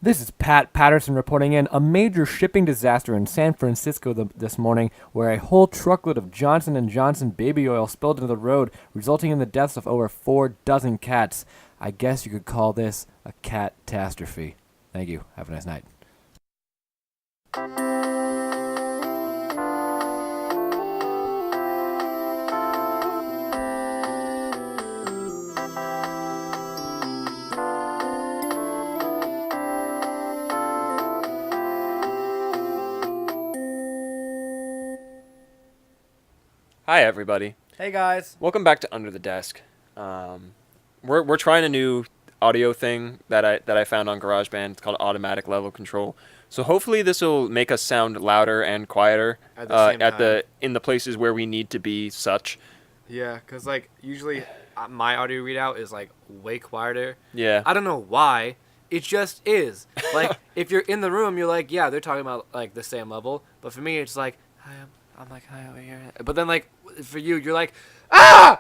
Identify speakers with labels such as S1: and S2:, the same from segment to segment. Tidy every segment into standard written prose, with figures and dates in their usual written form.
S1: This is Pat Patterson reporting in. A major shipping disaster in San Francisco this morning, where a whole truckload of Johnson & Johnson baby oil spilled into the road, resulting in the deaths of over 4 dozen cats. I guess you could call this a cat-tastrophe. Thank you. Have a nice night.
S2: Hi everybody.
S1: Hey guys.
S2: Welcome back to Under the Desk. We're trying a new audio thing that I found on GarageBand. It's called Automatic Level Control. So hopefully this will make us sound louder and quieter
S1: At the same time.
S2: in the places where we need to be such.
S1: Yeah, because, usually my audio readout is, way quieter.
S2: Yeah.
S1: I don't know why. It just is. If you're in the room, you're like, yeah, they're talking about, the same level. But for me, it's like, hi, I'm like, hi over here. But then, for you, you're like, ah!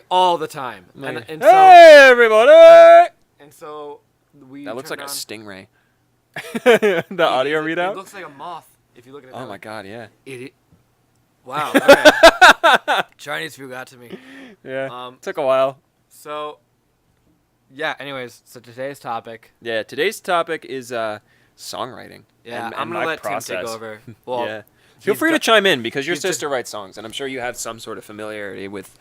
S1: All the time. And so,
S2: hey everybody!
S1: and so we
S2: That looks like
S1: turned
S2: a
S1: on-
S2: stingray. The audio readout?
S1: It looks like a moth if you look at it.
S2: Oh
S1: that
S2: my
S1: way.
S2: god, yeah.
S1: Wow. Okay. Chinese food got to me.
S2: Yeah. Took a while.
S1: So, yeah, anyways, so today's topic.
S2: Yeah, today's topic is songwriting.
S1: Yeah,
S2: and
S1: I'm going
S2: my
S1: to let
S2: process.
S1: Tim take over. Well,
S2: Yeah. Feel
S1: he's
S2: free to
S1: got-
S2: chime in because your
S1: he's just-
S2: sister writes songs, and I'm sure you have some sort of familiarity with,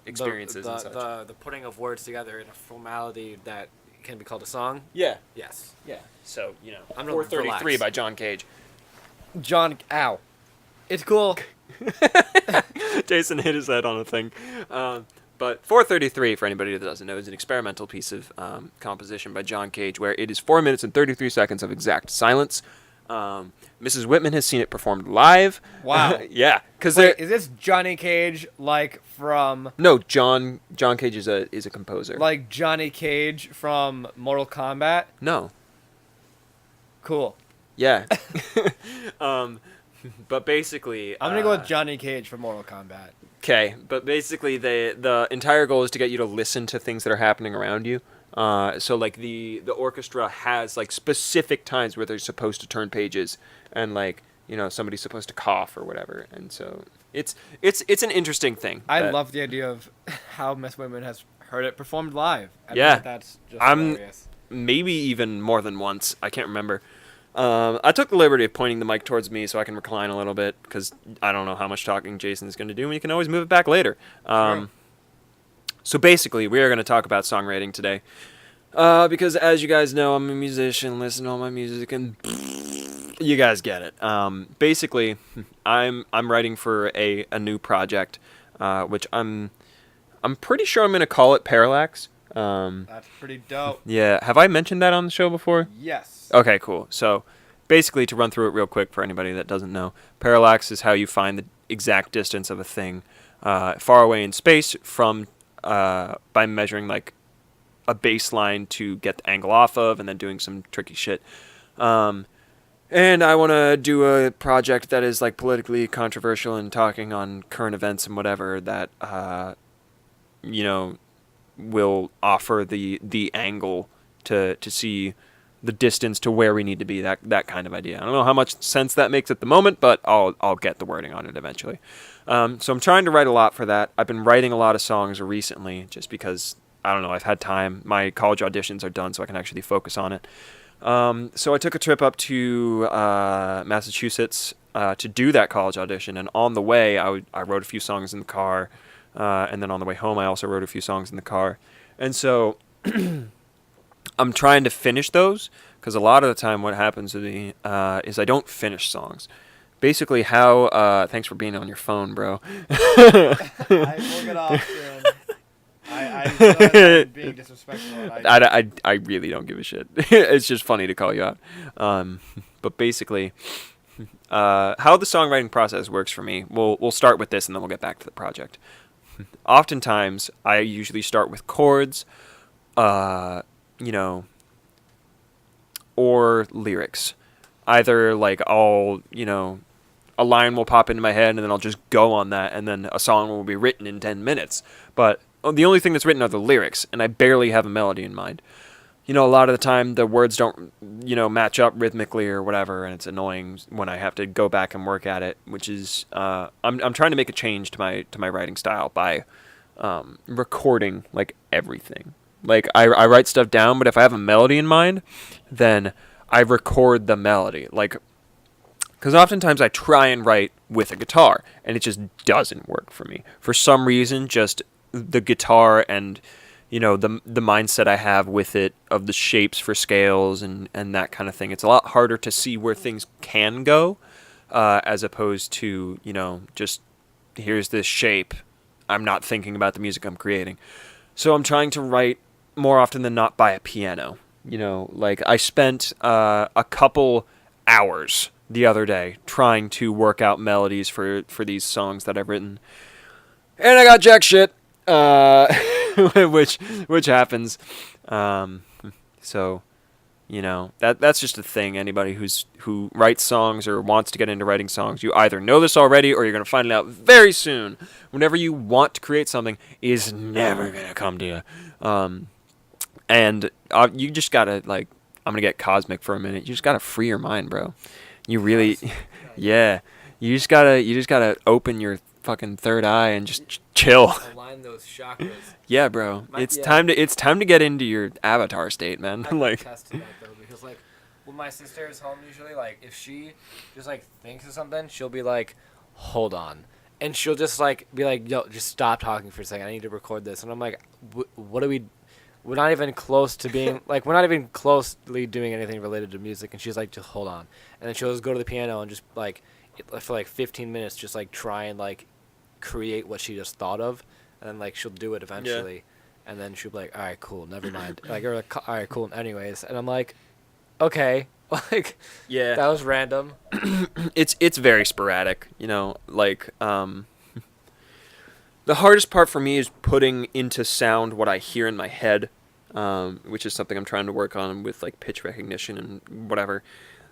S2: experiences
S1: the,
S2: and such.
S1: The putting of words together in a formality that can be called a song.
S2: Yeah.
S1: Yes.
S2: Yeah. So,
S1: I'm gonna
S2: 433
S1: relax.
S2: by John Cage.
S1: John, ow. It's cool.
S2: Jason hit his head on a thing. But 433, for anybody that doesn't know, is an experimental piece of composition by John Cage where it is 4 minutes and 33 seconds of exact silence. Mrs. Whitman has seen it performed live.
S1: Wow.
S2: Yeah. Because
S1: Wait, is this Johnny Cage from
S2: No, John Cage is a composer.
S1: Johnny Cage from Mortal Kombat?
S2: No.
S1: Cool.
S2: Yeah. But basically,
S1: I'm gonna go with Johnny Cage from Mortal Kombat.
S2: Okay, but basically the entire goal is to get you to listen to things that are happening around you. So the orchestra has specific times where they're supposed to turn pages, and somebody's supposed to cough or whatever, and so it's an interesting thing.
S1: I love the idea of how Miss Women has heard it performed live. I
S2: Yeah.
S1: think that's just
S2: I'm-
S1: hilarious.
S2: Maybe even more than once. I can't remember. I took the liberty of pointing the mic towards me so I can recline a little bit because I don't know how much talking Jason's going to do, and you can always move it back later.
S1: True.
S2: So basically, we are going to talk about songwriting today. Because as you guys know, I'm a musician, listen to all my music, and you guys get it. Basically, I'm writing for a new project, which I'm pretty sure I'm going to call it Parallax.
S1: That's pretty dope.
S2: Yeah, have I mentioned that on the show before?
S1: Yes.
S2: Okay, cool. So, basically, to run through it real quick for anybody that doesn't know, parallax is how you find the exact distance of a thing far away in space from by measuring a baseline to get the angle off of, and then doing some tricky shit. And I want to do a project that is politically controversial and talking on current events and whatever that will offer the angle to see the distance to where we need to be, that kind of idea. I don't know how much sense that makes at the moment, but I'll get the wording on it eventually. So I'm trying to write a lot for that. I've been writing a lot of songs recently just because, I don't know, I've had time. My college auditions are done, so I can actually focus on it. So I took a trip up to Massachusetts to do that college audition, and on the way I wrote a few songs in the car, and then on the way home I also wrote a few songs in the car. And so I'm trying to finish those, because a lot of the time what happens to me is I don't finish songs. Basically how... thanks for being on your phone, bro.
S1: I will get off soon. I realize I'm being disrespectful.
S2: I really don't give a shit. It's just funny to call you out. But basically, how the songwriting process works for me, we'll start with this and then we'll get back to the project. Oftentimes, I usually start with chords, or lyrics. Either a line will pop into my head and then I'll just go on that, and then a song will be written in 10 minutes. But the only thing that's written are the lyrics, and I barely have a melody in mind. you know, a lot of the time the words don't, you know, match up rhythmically or whatever, and it's annoying when I have to go back and work at it. Which is, I'm trying to make a change to my writing style by recording like everything. Like I write stuff down, but if I have a melody in mind, then I record the melody. Like, because oftentimes I try and write with a guitar, and it just doesn't work for me. For some reason, just the guitar and, you know, the mindset I have with it of the shapes for scales and that kind of thing. It's a lot harder to see where things can go, as opposed to, you know, just here's this shape. I'm not thinking about the music I'm creating. So I'm trying to write more often than not by a piano. You know, like I spent a couple hours the other day trying to work out melodies for these songs that I've written, and I got jack shit. Which happens. So, you know, that's just a thing. Anybody who writes songs or wants to get into writing songs, you either know this already or you're going to find it out very soon. Whenever you want to create something, is never going to come to you. And you just got to, like, I'm going to get cosmic for a minute. You just got to free your mind, bro. You really, yeah. You just got to open your fucking third eye and just chill.
S1: Align those chakras.
S2: Yeah, bro. It's time to get into your avatar state, man.
S1: I can
S2: Like,
S1: attest to that though, because like when my sister is home, usually like if she just like thinks of something, she'll be like, "Hold on," and she'll just like be like, "Yo, just stop talking for a second. I need to record this." And I'm like, "What are we? We're not even close to being like we're not even closely doing anything related to music." And she's like, "Just hold on," and then she'll just go to the piano and just like for like 15 minutes, just like try and like create what she just thought of, and then like she'll do it eventually, and then she'll be like, all right, cool, never mind, like, or like, all right, cool, anyways, and I'm like, okay, like,
S2: yeah,
S1: that was random.
S2: it's very sporadic, you know. Like, the hardest part for me is putting into sound what I hear in my head, which is something I'm trying to work on with like pitch recognition and whatever.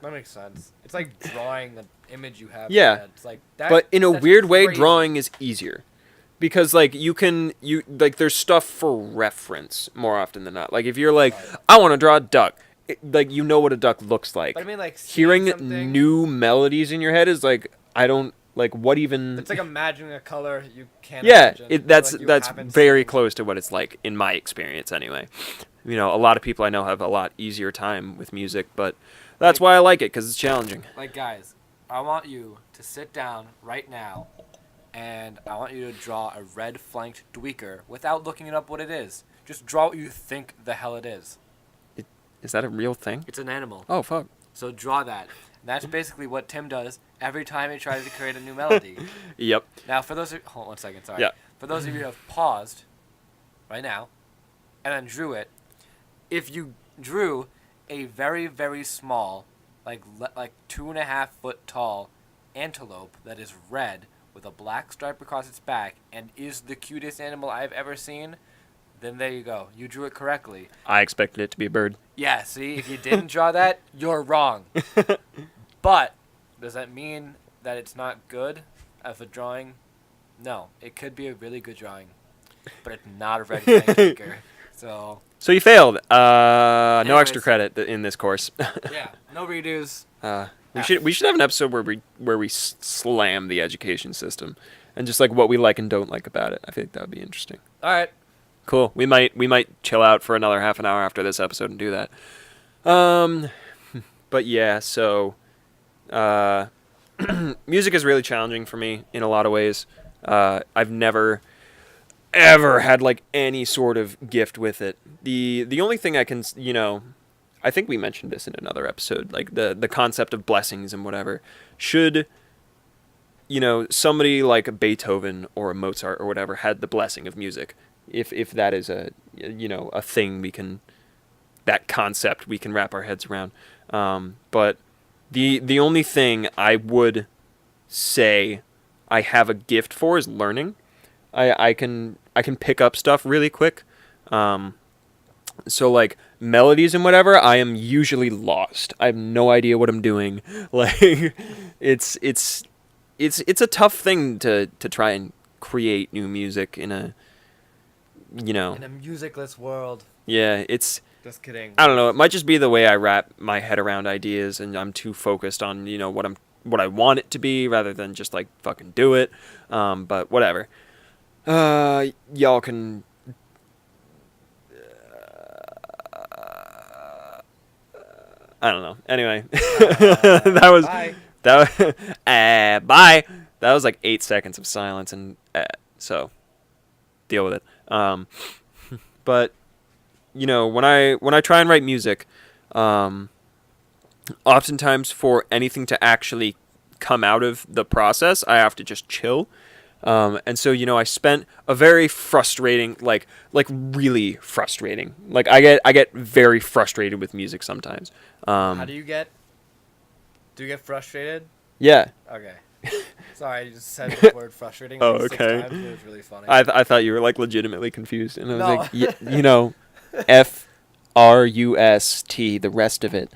S1: That makes sense. It's like drawing the image you have.
S2: Yeah.
S1: In your head. It's like that.
S2: But in a
S1: that's
S2: weird way,
S1: crazy.
S2: drawing is easier. Because, like, you like, there's stuff for reference more often than not. Like, if you're like, I want to draw a duck, like, you know what a duck looks like.
S1: But I mean, like, seeing
S2: Hearing
S1: something,
S2: new melodies in your head is like, I don't, like, what even...
S1: It's like imagining a color you can't.
S2: Yeah,
S1: imagine,
S2: that's
S1: like you
S2: that's
S1: haven't
S2: very
S1: seen.
S2: close to what it's like, in my experience, anyway. You know, a lot of people I know have a lot easier time with music, but that's why I like it, because it's challenging.
S1: Like, guys, I want you to sit down right now, and I want you to draw a red-flanked dweeker without looking it up what it is. Just draw what you think the hell it is.
S2: Is that a real thing?
S1: It's an animal.
S2: Oh, fuck.
S1: So draw that. And that's basically what Tim does every time he tries to create a new melody.
S2: Yep.
S1: Now, for those of hold on 1 second, sorry.
S2: Yeah.
S1: For those of you who have paused right now and then drew it, if you drew a very, very small, like 2.5 foot tall antelope that is red with a black stripe across its back and is the cutest animal I've ever seen, then there you go. You drew it correctly.
S2: I expected it to be a bird.
S1: Yeah, see, if you didn't draw that, you're wrong. But does that mean that it's not good as a drawing? No, it could be a really good drawing, but it's not a red flag maker. So
S2: So you failed. No
S1: Anyways.
S2: extra credit in this course.
S1: yeah, no redos.
S2: We should have an episode where we slam the education system and just like what we like and don't like about it. I think that would be interesting.
S1: All right.
S2: Cool. We might chill out for another half an hour after this episode and do that. But yeah, so music is really challenging for me in a lot of ways. I've never ever had like any sort of gift with it. The only thing I can, you know, I think we mentioned this in another episode, like the concept of blessings and whatever. Should, you know, somebody like a Beethoven or a Mozart or whatever had the blessing of music, if that is a, you know, a thing that concept we can wrap our heads around. But the only thing I would say I have a gift for is learning. I can pick up stuff really quick. So like melodies and whatever, I am usually lost. I have no idea what I'm doing. Like it's a tough thing to try and create new music in a, you know,
S1: In a musicless world.
S2: yeah, it's
S1: Just kidding.
S2: I don't know. It might just be the way I wrap my head around ideas, and I'm too focused on what I want it to be rather than just like fucking do it. But whatever. Y'all can. I don't know. Anyway, that was
S1: Bye.
S2: bye. That was like 8 seconds of silence, and so deal with it. But when I try and write music, oftentimes for anything to actually come out of the process, I have to just chill. And so I spent a very frustrating, like really frustrating. Like I get very frustrated with music sometimes.
S1: How do you get? Do you get frustrated?
S2: Yeah.
S1: Okay. Sorry, you just said the word frustrating like
S2: Oh,
S1: 6
S2: okay.
S1: times. It was really funny.
S2: I thought you were like legitimately confused, and I was
S1: No.
S2: like, FRUST, the rest of it.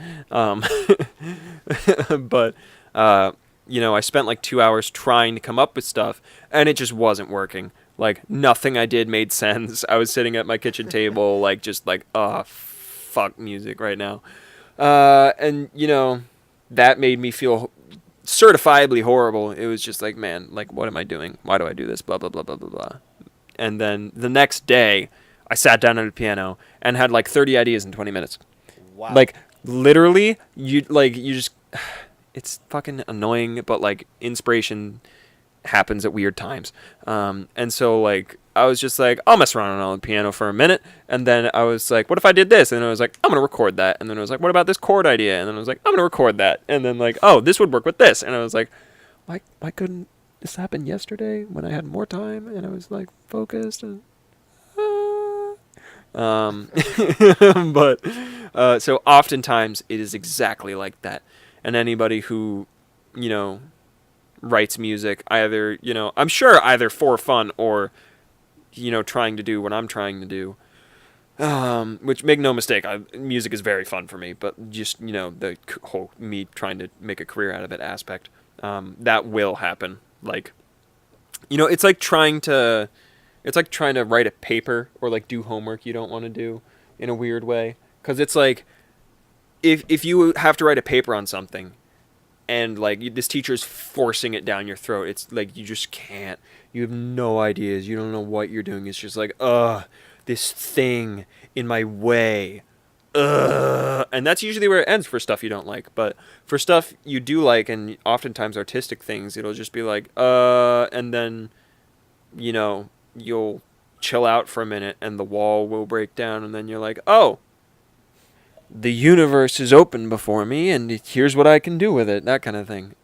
S2: But I spent like 2 hours trying to come up with stuff, and it just wasn't working. Like nothing I did made sense. I was sitting at my kitchen table, like just like, fuck music right now, and that made me feel certifiably horrible. It was just like, man, like what am I doing? Why do I do this? Blah blah blah blah blah blah. And then the next day, I sat down at a piano and had like 30 ideas in 20 minutes.
S1: Wow.
S2: Like literally, you just, it's fucking annoying, but like inspiration happens at weird times. And so like I was just like, I'll mess around on the piano for a minute, and then I was like, what if I did this? And then I was like, I'm gonna record that. And then I was like, what about this chord idea? And then I was like, I'm gonna record that. And then like, oh, this would work with this. And I was like, why couldn't this happen yesterday when I had more time and I was like focused and but so oftentimes it is exactly like that. And anybody who writes music, either I'm sure either for fun or trying to do what I'm trying to do, which, make no mistake, music is very fun for me, but just the whole me trying to make a career out of it aspect, that will happen. Like it's like trying to write a paper or like do homework you don't want to do in a weird way, because it's like if you have to write a paper on something and like this teacher's forcing it down your throat, it's like you just can't. You have no ideas. You don't know what you're doing. It's just like, this thing in my way. And that's usually where it ends for stuff you don't like. But for stuff you do like, and oftentimes artistic things, it'll just be like, and then, you'll chill out for a minute and the wall will break down, and then you're like, oh, the universe is open before me, and here's what I can do with it, that kind of thing.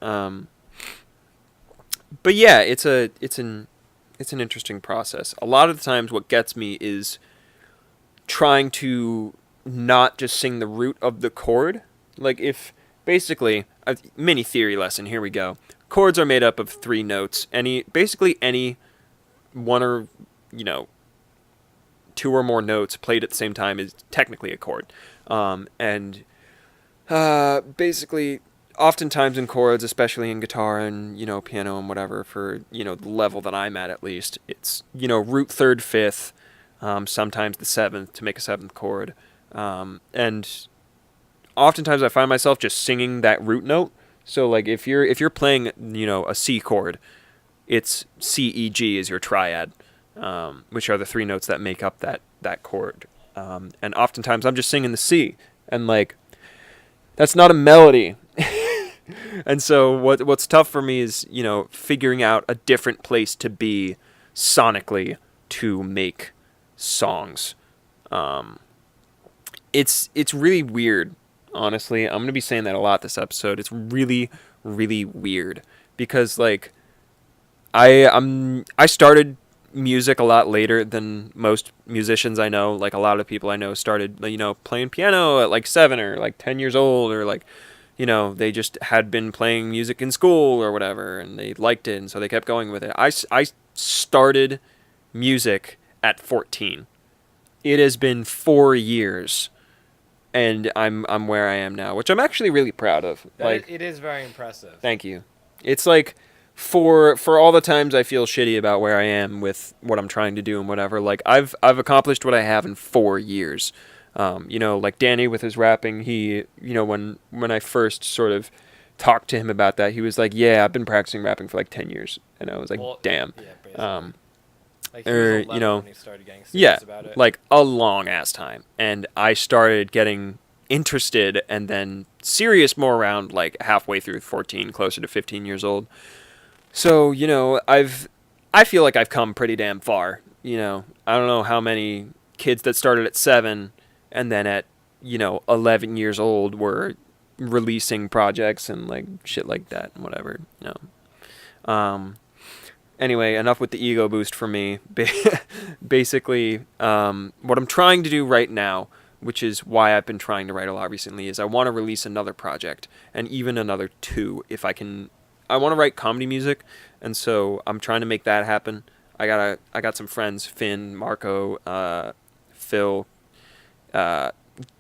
S2: But yeah, it's an interesting process. A lot of the times what gets me is trying to not just sing the root of the chord. Like if basically a mini theory lesson, here we go. Chords are made up of 3 notes. Basically any one or 2 or more notes played at the same time is technically a chord. And basically, oftentimes in chords, especially in guitar and piano and whatever, for the level that I'm at least, it's root 3rd, 5th, sometimes the 7th to make a 7th chord, and oftentimes I find myself just singing that root note. So like if you're playing a C chord, it's C, E, G is your triad, which are the 3 notes that make up that chord. And oftentimes I'm just singing the C, and like that's not a melody. And so what's tough for me is figuring out a different place to be sonically to make songs. It's really weird, honestly. I'm gonna be saying that a lot this episode. It's really, really weird because like I started music a lot later than most musicians I know. Like a lot of people I know started playing piano at like 7 or like 10 years old, or like they just had been playing music in school or whatever and they liked it, and so they kept going with it. I started music at 14. It has been 4 years and I'm where I am now, which I'm actually really proud of.
S1: It is very impressive.
S2: Thank you. It's like for all the times I feel shitty about where I am with what I'm trying to do and whatever, like I've accomplished what I have in 4 years. Like Danny with his rapping, he, when I first sort of talked to him about that, he was like, yeah, I've been practicing rapping for like 10 years. And I was like,
S1: Well,
S2: damn.
S1: yeah, basically. Like he
S2: or,
S1: was 11 when he started getting
S2: Yeah,
S1: serious about it.
S2: like a long ass time. And I started getting interested and then serious more around like halfway through 14, closer to 15 years old. So, I feel like I've come pretty damn far. I don't know how many kids that started at 7 and then at, 11 years old were releasing projects and like shit like that and whatever. Anyway, enough with the ego boost for me. Basically, what I'm trying to do right now, which is why I've been trying to write a lot recently, is I want to release another project, and even another 2 if I can. I want to write comedy music, and so I'm trying to make that happen. I got some friends, Finn, Marco, Phil,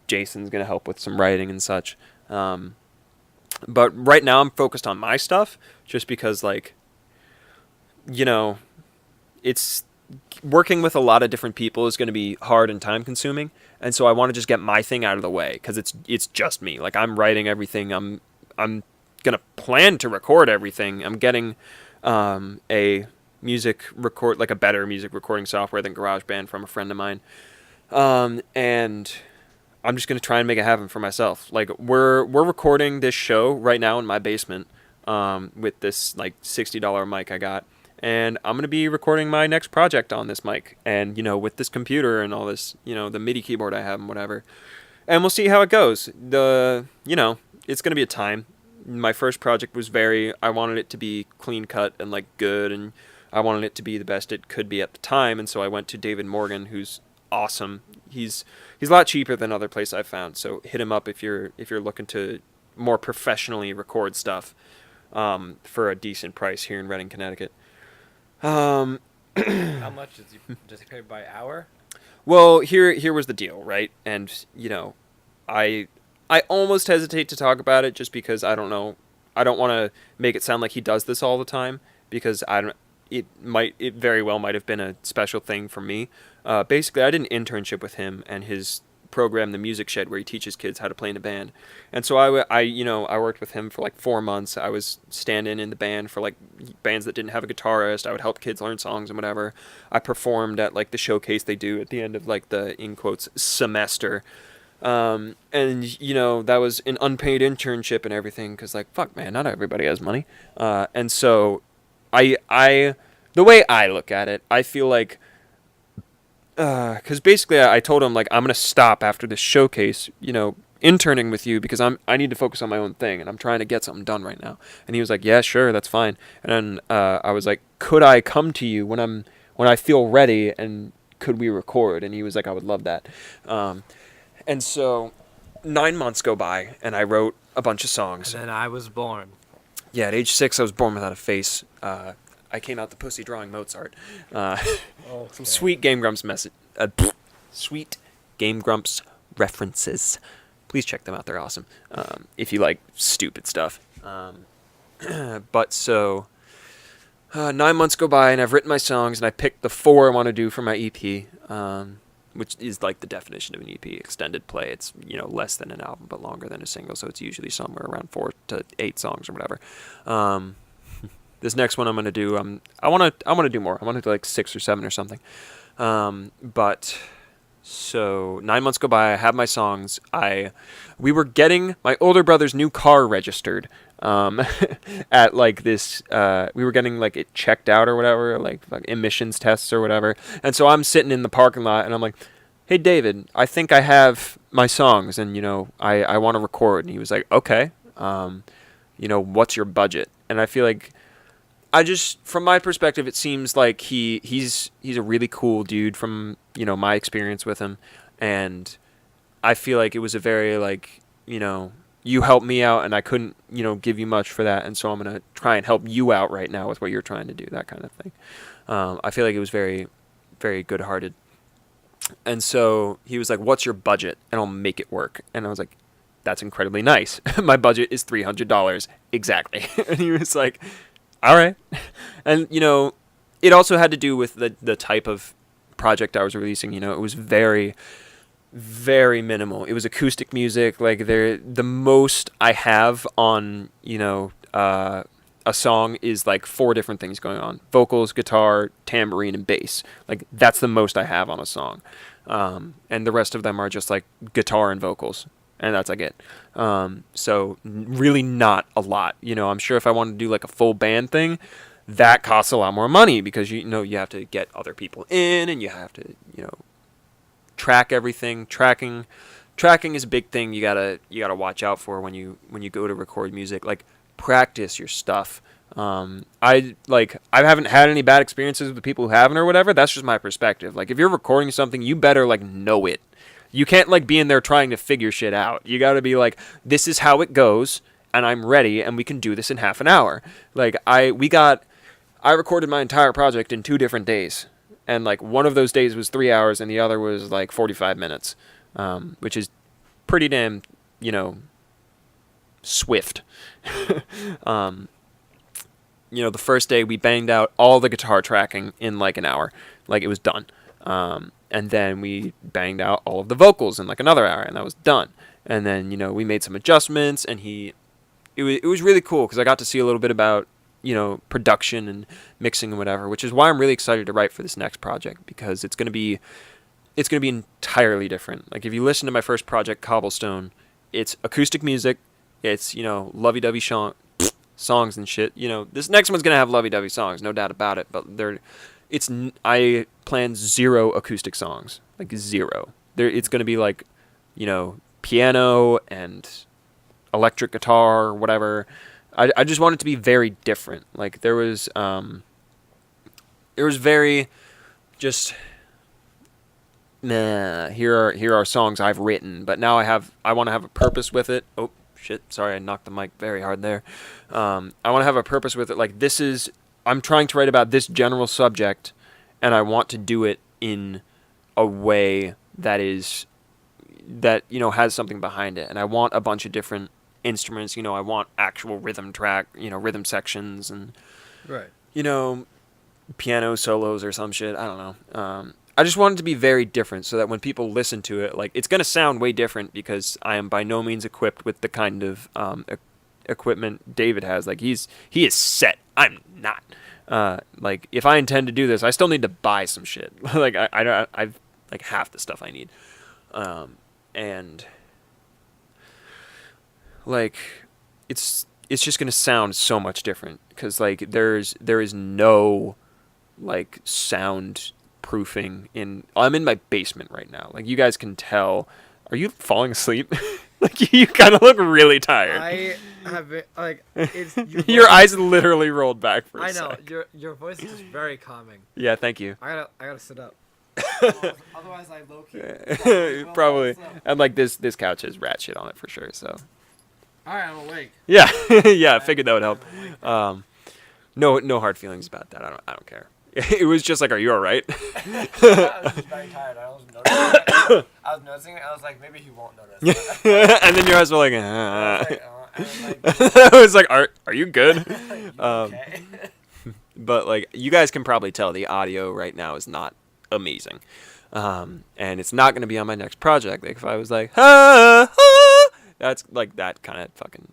S2: Jason's gonna help with some writing and such. But right now I'm focused on my stuff, just because like, it's working with a lot of different people is going to be hard and time consuming, and so I want to just get my thing out of the way because it's just me. Like I'm writing everything. I'm gonna plan to record everything. I'm getting a better music recording software than GarageBand from a friend of mine, and I'm just gonna try and make it happen for myself. Like we're recording this show right now in my basement with this like $60 mic I got. And I'm going to be recording my next project on this mic and, with this computer and all this, the MIDI keyboard I have and whatever. And we'll see how it goes. It's going to be a time. My first project was I wanted it to be clean cut and like good, and I wanted it to be the best it could be at the time. And so I went to David Morgan, who's awesome. He's a lot cheaper than other places I've found. So hit him up if you're looking to more professionally record stuff for a decent price here in Reading, Connecticut.
S1: How much does he pay by hour?
S2: Well, here was the deal, right? And I almost hesitate to talk about it just because I don't know. I don't want to make it sound like he does this all the time, because it very well might have been a special thing for me. Basically, I did an internship with him and his program, The Music Shed, where he teaches kids how to play in a band. And so I worked with him for like 4 months. I was stand-in in the band for like bands that didn't have a guitarist. I would help kids learn songs and whatever. I performed at like the showcase they do at the end of like the, in quotes, semester. And that was an unpaid internship and everything, because like, fuck man, not everybody has money. And so the way I look at it, I feel like, because basically I told him like, I'm going to stop after this showcase, interning with you, because I need to focus on my own thing and I'm trying to get something done right now. And he was like, yeah, sure, that's fine. And then I was like, could I come to you when I feel ready, and could we record? And he was like, I would love that. And so 9 months go by and I wrote a bunch of songs.
S1: And then I was born.
S2: Yeah, at age 6 I was born without a face. I came out the pussy drawing Mozart. Some sweet Game Grumps sweet Game Grumps references. Please check them out; they're awesome. If you like stupid stuff. But so 9 months go by and I've written my songs and I picked the 4 I want to do for my EP, which is like the definition of an EP: extended play. It's less than an album but longer than a single, so it's usually somewhere around 4 to 8 songs or whatever. This next one I'm gonna do, I want to do more. I want to do like 6 or 7 or something. But so 9 months go by. I have my songs. We were getting my older brother's new car registered. At like this, we were getting like it checked out or whatever, like emissions tests or whatever. And so I'm sitting in the parking lot and I'm like, hey David, I think I have my songs and I want to record. And he was like, okay, what's your budget? And I feel like, from my perspective, it seems like he's a really cool dude from, my experience with him. And I feel like it was a very like, you helped me out and I couldn't, give you much for that. And so I'm going to try and help you out right now with what you're trying to do, that kind of thing. I feel like it was very, very good hearted. And so he was like, what's your budget? And I'll make it work. And I was like, that's incredibly nice. My budget is $300. Exactly. And he was like, all right. And, it also had to do with the type of project I was releasing. It was very, very minimal. It was acoustic music. Like the most I have on, a song is like 4 different things going on: vocals, guitar, tambourine, and bass. Like that's the most I have on a song. And the rest of them are just like guitar and vocals, and that's like it. So really not a lot. I'm sure if I wanted to do like a full band thing, that costs a lot more money because you have to get other people in, and you have to track everything. Tracking is a big thing you gotta watch out for when you go to record music. Like, practice your stuff. I haven't had any bad experiences with people who haven't or whatever. That's just my perspective. Like, if you're recording something, you better like know it. You can't like be in there trying to figure shit out. You gotta be like, this is how it goes, and I'm ready, and we can do this in half an hour. Like I recorded my entire project in 2 different days. And like one of those days was 3 hours, and the other was like 45 minutes, which is pretty damn, swift. The first day we banged out all the guitar tracking in like an hour, like it was done. And then we banged out all of the vocals in like another hour, and that was done. And then we made some adjustments, and it was really cool because I got to see a little bit about production and mixing and whatever, which is why I'm really excited to write for this next project, because it's going to be entirely different. Like, if you listen to my first project, Cobblestone, it's acoustic music, it's lovey-dovey songs and shit. This next one's going to have lovey-dovey songs, no doubt about it, but I plan 0 acoustic songs, like 0. It's going to be like piano and electric guitar, whatever. I just want it to be very different. Like, there was very just here are songs I've written, but now I want to have a purpose with it. Oh shit, sorry, I knocked the mic very hard there. I want to have a purpose with it. Like, I'm trying to write about this general subject, and I want to do it in a way that has something behind it, and I want a bunch of different instruments. I want actual rhythm rhythm sections, and
S1: right,
S2: piano solos or some shit. I don't know. I just want it to be very different, so that when people listen to it, like, it's gonna sound way different, because I am by no means equipped with the kind of equipment David has. Like, he is set. I'm not. Like, if I intend to do this, I still need to buy some shit. Like, I've like half the stuff I need, and like, it's just gonna sound so much different, because like there is no like sound proofing I'm in my basement right now. Like, you guys can tell. Are you falling asleep? Like, you kind of look really tired.
S3: I have it, like, it's
S2: your eyes literally rolled back for a
S3: sec.
S2: sec.
S3: Your voice is just very calming.
S2: Yeah, thank you.
S3: I gotta sit up. Otherwise, I low key.
S2: Probably. And like this couch has rat shit on it for sure. So.
S3: All right, I'm awake.
S2: Yeah, yeah. I figured that would help. No hard feelings about that. I don't care. It was just like, are you all right?
S3: I was just very tired. I was noticing it. I was like, maybe he won't notice.
S2: And then your eyes were like,
S3: I
S2: I was like, are you good?
S3: you okay?
S2: But like, you guys can probably tell the audio right now is not amazing, and it's not going to be on my next project. Like, if I was like, that's like that kind of fucking,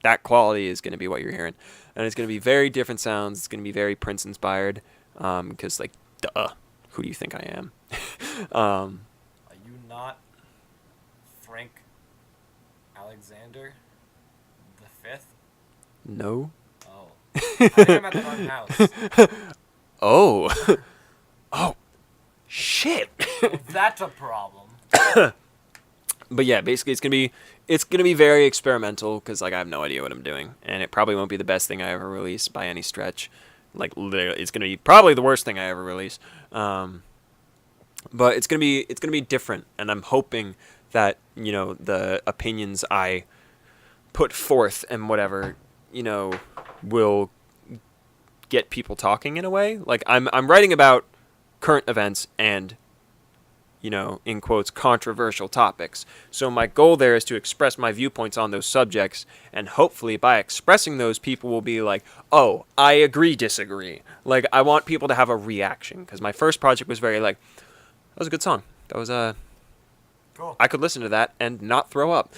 S2: that quality is going to be what you're hearing, and it's going to be very different sounds. It's going to be very Prince inspired, because like, duh, who do you think I am?
S3: Are you not Frank Alexander the Fifth?
S2: No.
S3: Oh, I think I'm at the wrong house.
S2: Oh. Oh. Shit.
S3: That's a problem.
S2: But yeah, basically it's gonna be very experimental, because like, I have no idea what I'm doing, and it probably won't be the best thing I ever release by any stretch. Like, literally, it's gonna be probably the worst thing I ever release. But it's gonna be different, and I'm hoping that the opinions I put forth and whatever will get people talking in a way. Like, I'm writing about current events and in quotes, controversial topics. So my goal there is to express my viewpoints on those subjects, and hopefully by expressing those, people will be like, oh, I agree, disagree. Like, I want people to have a reaction, because my first project was very like, that was a good song. That
S3: Cool.
S2: I could listen to that and not throw up.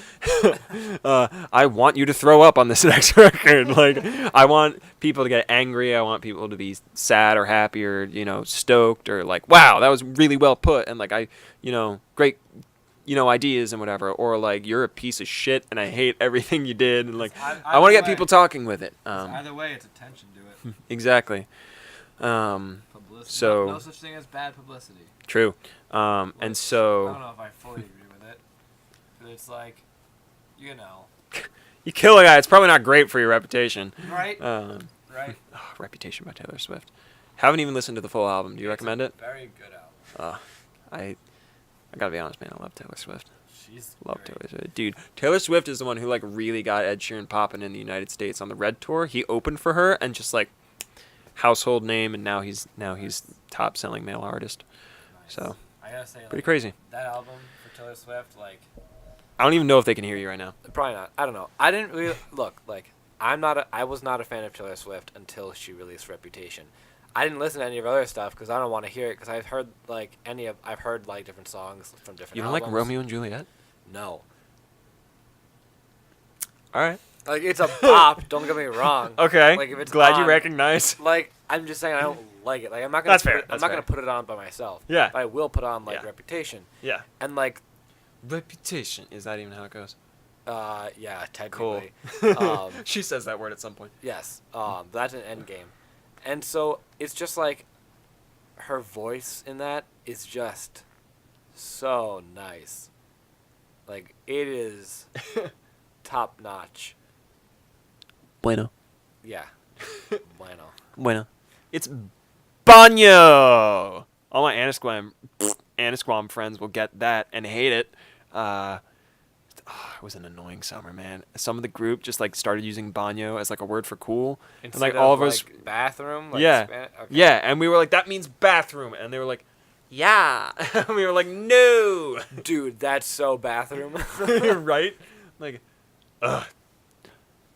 S2: I want you to throw up on this next record. Like, I want people to get angry. I want people to be sad or happy or, you know, stoked or like, wow, that was really well put. And like, great, ideas and whatever. Or like, you're a piece of shit and I hate everything you did. And like, I want to get people talking with it.
S3: Either way, it's attention to it.
S2: Exactly.
S3: Publicity.
S2: So-
S3: no such thing as bad publicity.
S2: True. And
S3: I don't
S2: so
S3: know if I fully agree with it. But it's like, you know,
S2: you kill a guy. It's probably not great for your reputation.
S3: right?
S2: Right. Reputation by Taylor Swift. Haven't even listened to the full album. Do you recommend it?
S3: Very good album.
S2: I gotta be honest, man. I love Taylor Swift.
S3: She's
S2: Love
S3: great.
S2: Taylor Swift. Dude, Taylor Swift is the one who like really got Ed Sheeran popping in the United States on the Red Tour. He opened for her and just like household name, and now he's top selling male artist.
S3: Nice.
S2: So
S3: I gotta say,
S2: pretty
S3: like,
S2: crazy.
S3: that album for Taylor Swift, like,
S2: I don't even know if they can hear you right now.
S1: Probably not. I don't know. I didn't really look like I was not a fan of Taylor Swift until she released Reputation. I didn't listen to any of her other stuff because I don't want to hear it because I've heard different songs from different.
S2: You don't
S1: albums.
S2: like Romeo and Juliet?
S1: No.
S2: All right.
S1: Like it's a bop. Don't get me wrong.
S2: Okay.
S1: Like if it's
S2: Glad you
S1: on-
S2: recognize.
S1: Like I'm just saying I don't like it. Like I'm not gonna.
S2: That's fair,
S1: I'm
S2: that's
S1: not
S2: fair.
S1: gonna put it on by myself.
S2: Yeah.
S1: But I will put on like
S2: Yeah.
S1: Reputation
S2: Yeah.
S1: and like
S2: Reputation. Is that even how it goes?
S1: yeah
S2: Cool.
S1: technically.
S2: She says that word at some point.
S1: Yes, that's an end game, and so it's just like her voice in that is just so nice. Like it is top notch.
S2: Bueno.
S1: Yeah, bueno.
S2: Bueno. It's Banyo. All my Annisquam friends will get that and hate it. It was an annoying summer, man. Some of the group just like started using baño as like a word for cool, and like all of us,
S1: bathroom. Like
S2: yeah,
S1: okay.
S2: yeah, and we were like, that means bathroom, and they were like, yeah, and we were like, no,
S1: Dude, that's so bathroom.
S2: right? Like, ugh.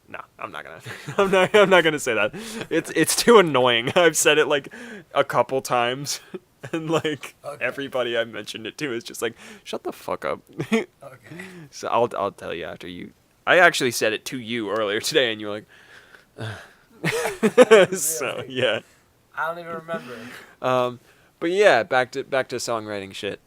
S2: No, I'm not gonna. I'm not gonna say that. It's too annoying. I've said it like a couple times, and like
S3: Okay.
S2: everybody I mentioned it to is just like, shut the fuck up.
S3: Okay.
S2: So I'll tell you after you. I actually said it to you earlier today, and you were like, so
S3: Really?
S2: yeah.
S3: I don't even remember.
S2: But yeah, back to songwriting shit.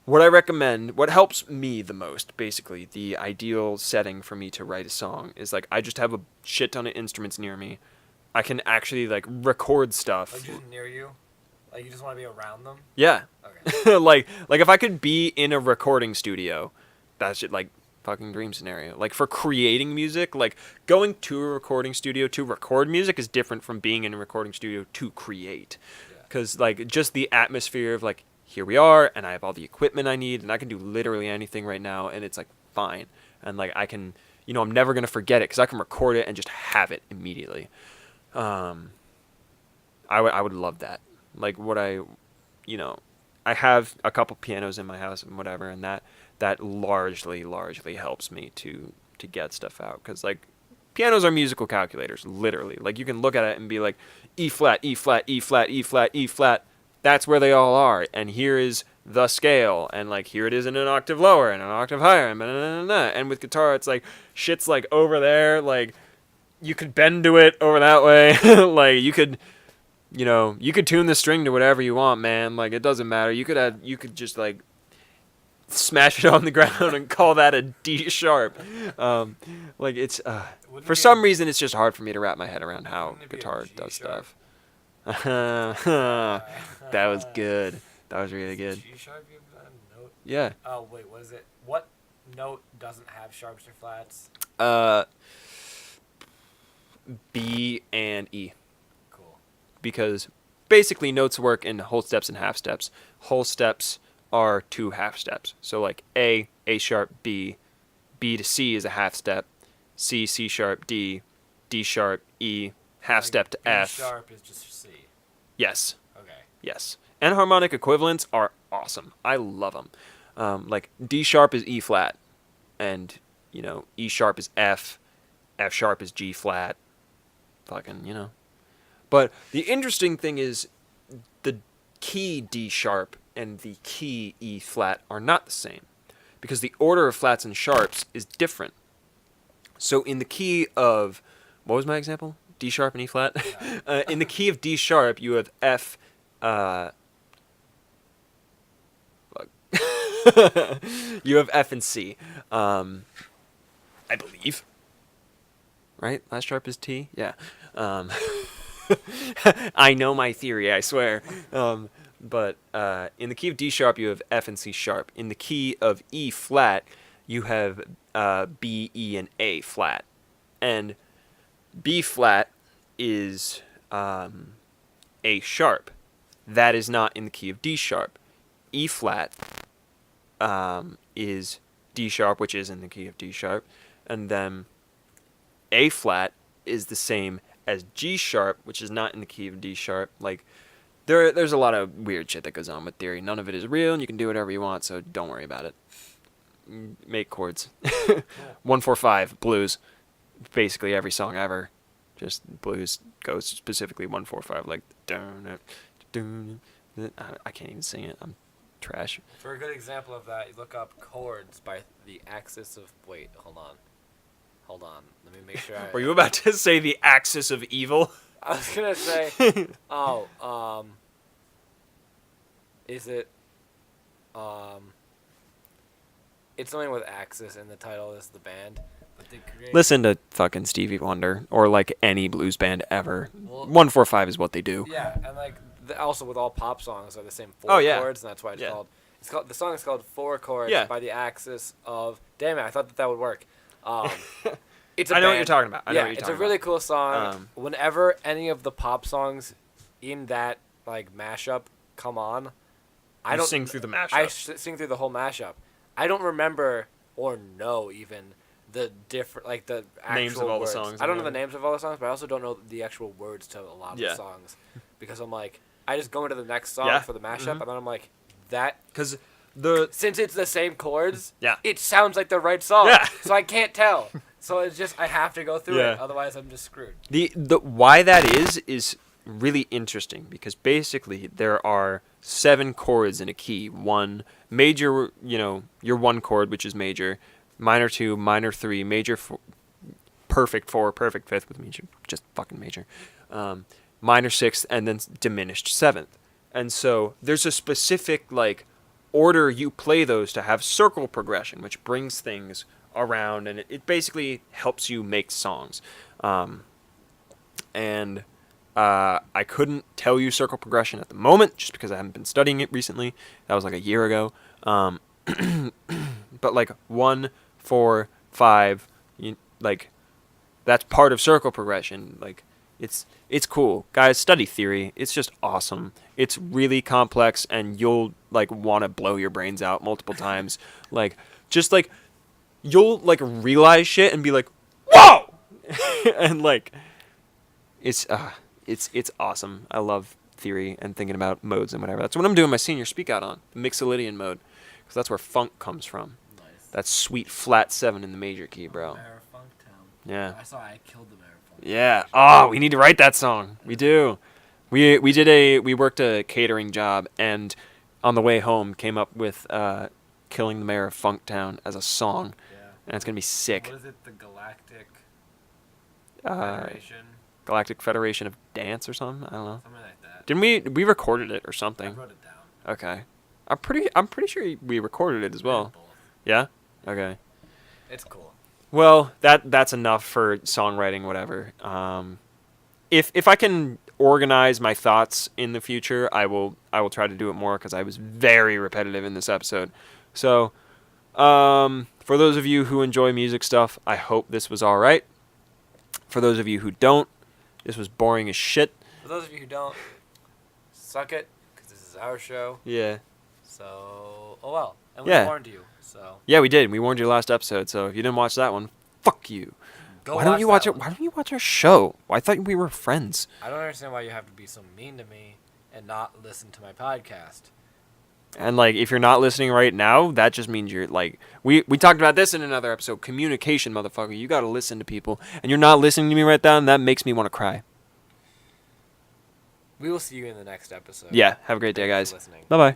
S2: What I recommend, what helps me the most, basically, the ideal setting for me to write a song is like I just have a shit ton of instruments near me. I can actually like record stuff.
S3: Like just near you? Like you just want to be around them?
S2: Yeah.
S3: Okay.
S2: like if I could be in a recording studio, that's just like fucking dream scenario. Like for creating music, like going to a recording studio to record music is different from being in a recording studio to create.
S3: Yeah.
S2: Cuz like just the atmosphere of like here we are and I have all the equipment I need and I can do literally anything right now and it's like fine. And like I can, I'm never going to forget it cuz I can record it and just have it immediately. I would love that. Like what I have a couple pianos in my house and whatever, and that largely helps me to get stuff out. Because like pianos are musical calculators, literally. Like you can look at it and be like E flat, E flat, E flat, E flat, E flat. That's where they all are, and here is the scale, and like here it is in an octave lower and an octave higher, and with guitar it's like shit's like over there, like you could bend to it over that way, like you could tune the string to whatever you want, man. Like, it doesn't matter. You could just, like, smash it on the ground and call that a D sharp. Like, it's, for some reason, it's just hard for me to wrap my head around how
S3: Wouldn't it be a
S2: guitar
S3: G
S2: does
S3: sharp?
S2: stuff. That was good. That was really good.
S3: G sharp, you have a note.
S2: Yeah.
S3: Oh wait, what is it? What note doesn't have sharps or flats?
S2: B and E.
S3: Cool.
S2: Because basically notes work in whole steps and half steps. Whole steps are 2 half steps. So like A sharp, B to C is a half step, C sharp, D sharp, E, half
S3: Like,
S2: step to
S3: B
S2: F.
S3: sharp is just C.
S2: Yes,
S3: Okay.
S2: yes. And harmonic equivalents are awesome. I love them. Like D sharp is E flat, and E sharp is F sharp is G flat. Fucking. But the interesting thing is the key D sharp and the key E flat are not the same, because the order of flats and sharps is different. So in the key of, what was my example? D sharp and E flat? In the key of D sharp, you have F, you have F and C, I believe. Right? Last sharp is T? Yeah. I know my theory, I swear. But in the key of D sharp, you have F and C sharp. In the key of E flat, you have B, E, and A flat. And B flat is A sharp. That is not in the key of D sharp. E flat is D sharp, which is in the key of D sharp. And then A flat is the same as G sharp, which is not in the key of D sharp. Like, there's a lot of weird shit that goes on with theory. None of it is real, and you can do whatever you want, so don't worry about it. Make chords. 1-4-5 blues. Basically every song ever. Just blues goes specifically 1-4-5, like I can't even sing it. I'm trash.
S3: For a good example of that, you look up chords by the axis of. Wait, hold on. Let me make sure.
S2: Were you about to say the axis of evil?
S3: I was gonna say. Is it? It's something with Axis, and the title is the band. But they create.
S2: Listen to fucking Stevie Wonder or like any blues band ever.
S3: Well,
S2: 1-4-5 is what they do.
S3: Yeah, and like also with all pop songs are the same four
S2: Oh, yeah.
S3: chords, and that's why it's
S2: Yeah.
S3: called. It's called the song is called Four Chords
S2: Yeah.
S3: by the Axis of. Damn it! I thought that would work. It's a
S2: I know what
S3: band.
S2: you're talking about. I know
S3: Yeah,
S2: what you're
S3: it's a
S2: talking
S3: really
S2: about.
S3: cool song. Whenever any of the pop songs in that like mashup come on, I
S2: You
S3: don't
S2: sing through the mashup.
S3: I sing through the whole mashup. I don't remember or know even the different like the actual
S2: Names of all the
S3: words.
S2: songs
S3: I don't know
S2: and
S3: the names of all the songs, but I also don't know the actual words to a lot of
S2: Yeah.
S3: the songs because I'm like I just go into the next song
S2: Yeah.
S3: for the mashup, and then I'm like that.
S2: Because the
S3: Since it's the same chords,
S2: Yeah.
S3: it sounds like the right song.
S2: Yeah.
S3: So I can't tell. So it's just I have to go through
S2: Yeah.
S3: it, otherwise I'm just screwed.
S2: the why that is really interesting, because basically there are 7 chords in a key. One major, your one chord, which is major, minor 2, minor 3, major 4, perfect 4, perfect 5th with major, just fucking major, minor 6th, and then diminished 7th. And so there's a specific like order you play those to have circle progression, which brings things around, and it basically helps you make songs. And I couldn't tell you circle progression at the moment just because I haven't been studying it recently. That was like a year ago. But like 1, 4, 5, like that's part of circle progression. Like it's cool, guys. Study theory. It's just awesome. It's really complex, and you'll like want to blow your brains out multiple times. Like just like you'll like realize shit and be like, whoa, and like it's awesome. I love theory and thinking about modes and whatever. That's what I'm doing my senior speak out on, the Mixolydian mode, because that's where funk comes from.
S3: Nice.
S2: That sweet flat 7 in the major key, bro.
S3: Mayor of Funktown.
S2: Yeah.
S3: I saw I killed the Mayor of Funktown.
S2: Yeah. Oh, we need to write that song. We do. We worked a catering job, and on the way home came up with Killing the Mayor of Funktown as a song,
S3: Yeah.
S2: and it's gonna be sick.
S3: What is it? The Galactic
S2: Federation.
S3: Federation?
S2: Galactic Federation of Dance or something. I don't know.
S3: Something like that.
S2: Didn't we recorded it or
S3: I
S2: something?
S3: wrote it down.
S2: Okay. I'm pretty sure we recorded it as well.
S3: Both.
S2: Yeah? Okay.
S3: It's cool.
S2: Well, that's enough for songwriting, whatever. If I can organize my thoughts in the future, I will try to do it more, because I was very repetitive in this episode. So, for those of you who enjoy music stuff, I hope this was all right. For those of you who don't, this was boring as shit.
S3: For those of you who don't, suck it, because this is our show.
S2: Yeah.
S3: So, oh well. And we
S2: Yeah.
S3: warned you, so.
S2: Yeah, we did. We warned you last episode, so if you didn't watch that one, fuck you.
S3: Go
S2: Why don't you watch
S3: that
S2: it?
S3: one.
S2: Why don't you watch our show? I thought we were friends.
S3: I don't understand why you have to be so mean to me and not listen to my podcast.
S2: And like, if you're not listening right now, that just means you're like, we talked about this in another episode. Communication, motherfucker. You got to listen to people, and you're not listening to me right now, and that makes me want to cry.
S3: We will see you in the next episode.
S2: Yeah. Have a great day,
S3: Thanks for
S2: guys.
S3: listening.
S2: Bye bye.